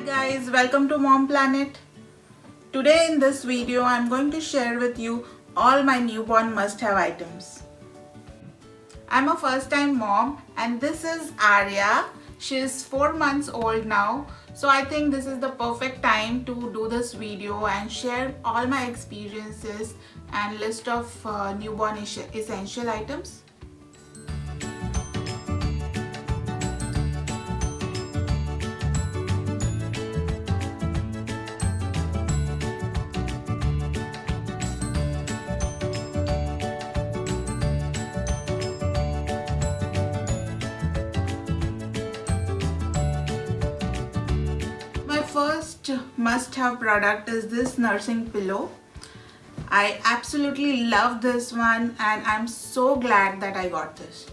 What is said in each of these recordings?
Guys, welcome to Mom Planet. Today in this video I'm going to share with you all my newborn must-have items. I'm a first-time mom and this is Arya. She is 4 months old now, so I think this is the perfect time to do this video and share all my experiences and list of newborn essential items. First must-have product is this nursing pillow. I absolutely love this one and I'm so glad that I got this.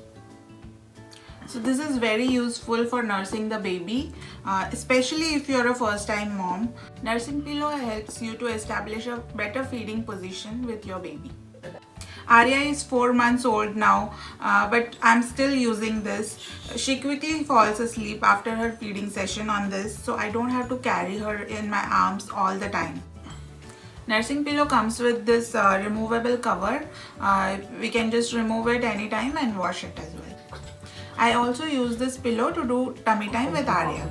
So this is very useful for nursing the baby, especially if you're a first-time mom. Nursing pillow helps you to establish a better feeding position with your baby. Arya is 4 months old now, but I'm still using this. She quickly falls asleep after her feeding session on this, so I don't have to carry her in my arms all the time. Nursing pillow comes with this removable cover. We can just remove it anytime and wash it as well. I also use this pillow to do tummy time with Arya.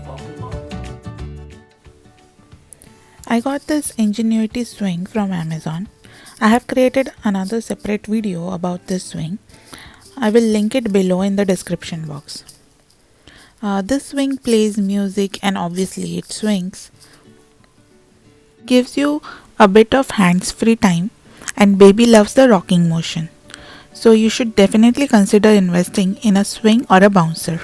I got this Ingenuity swing from Amazon. I have created another separate video about this swing. I will link it below in the description box. This swing plays music and obviously it swings. Gives you a bit of hands-free time and baby loves the rocking motion. So you should definitely consider investing in a swing or a bouncer.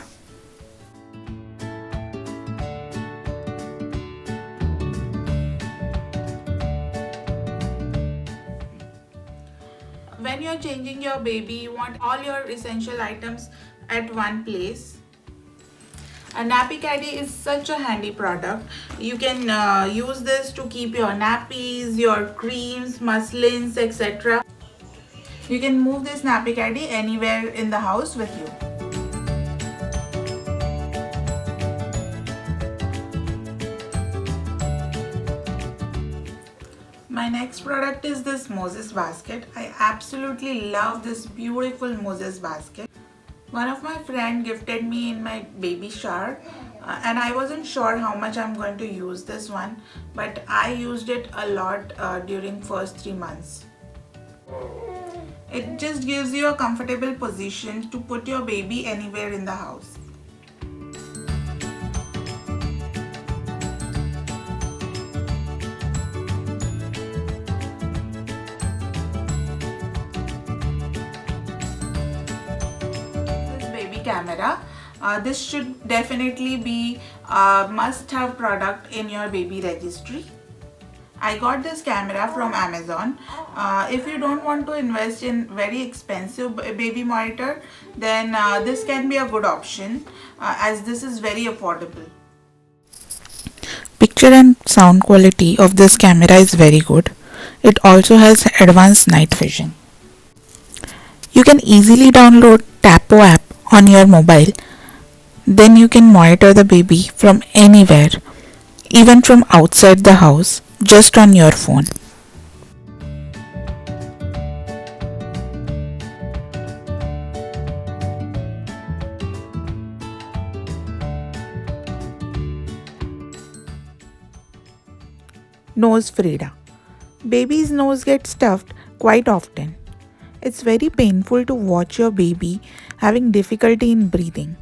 When you're changing your baby, you want all your essential items at one place. A nappy caddy is such a handy product. You can use this to keep your nappies, your creams, muslins, etc. You can move this nappy caddy anywhere in the house with you. My next product is this Moses basket. I absolutely love this beautiful Moses basket. One of my friends gifted me in my baby shower and I wasn't sure how much I'm going to use this one, but I used it a lot during first 3 months. It just gives you a comfortable position to put your baby anywhere in the house. Camera. This should definitely be a must-have product in your baby registry. I got this camera from Amazon. If you don't want to invest in very expensive baby monitor, then this can be a good option as this is very affordable. Picture and sound quality of this camera is very good. It also has advanced night vision. You can easily download Tapo app on your mobile. Then you can monitor the baby from anywhere, even from outside the house, just on your phone. Nose Frida. Baby's nose gets stuffed quite often. It's very painful to watch your baby having difficulty in breathing.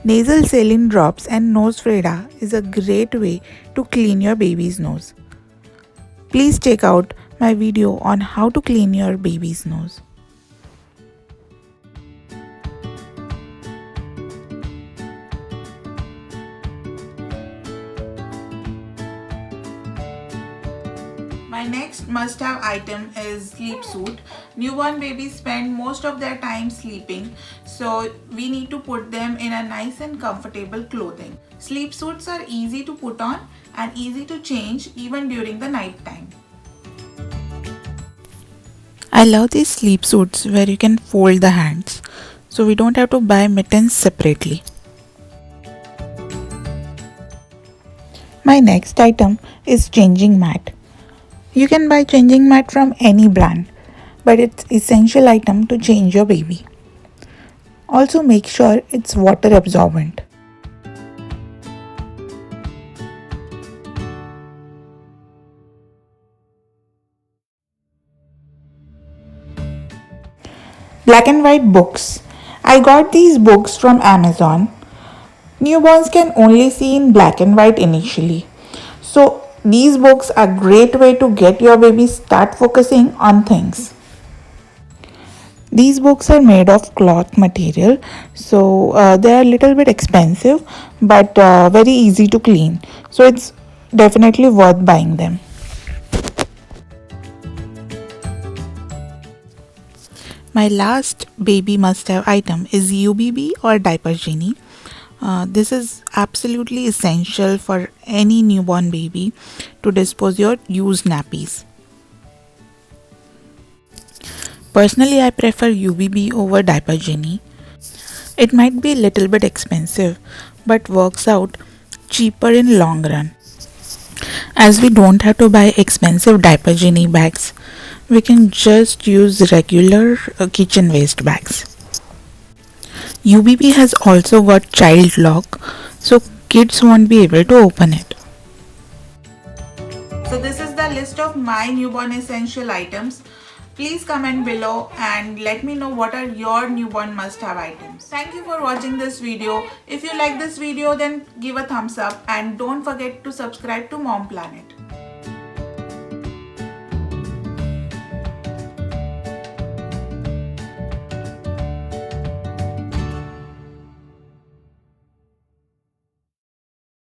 Nasal saline drops and Nose Frida is a great way to clean your baby's nose. Please check out my video on how to clean your baby's nose. My next must-have item is sleep suit. Newborn babies spend most of their time sleeping, so we need to put them in a nice and comfortable clothing. Sleep suits are easy to put on and easy to change even during the night time. I love these sleep suits where you can fold the hands, so we don't have to buy mittens separately. My next item is changing mat. You can buy changing mat from any brand, but it's essential item to change your baby. Also make sure it's water absorbent. Black and white books. I got these books from Amazon. Newborns can only see in black and white initially. So these books are great way to get your baby start focusing on things. These books are made of cloth material, so they are a little bit expensive but very easy to clean. So it's definitely worth buying them. My last baby must have item is UBB or diaper genie. This is absolutely essential for any newborn baby to dispose your used nappies. Personally, I prefer UBB over diaper genie. It might be a little bit expensive, but works out cheaper in long run. As we don't have to buy expensive diaper genie bags, we can just use regular kitchen waste bags. UBB has also got child lock, so kids won't be able to open it. So this is the list of my newborn essential items. Please comment below and let me know what are your newborn must-have items. Thank you for watching this video. If you like this video, then give a thumbs up and don't forget to subscribe to Mom Planet.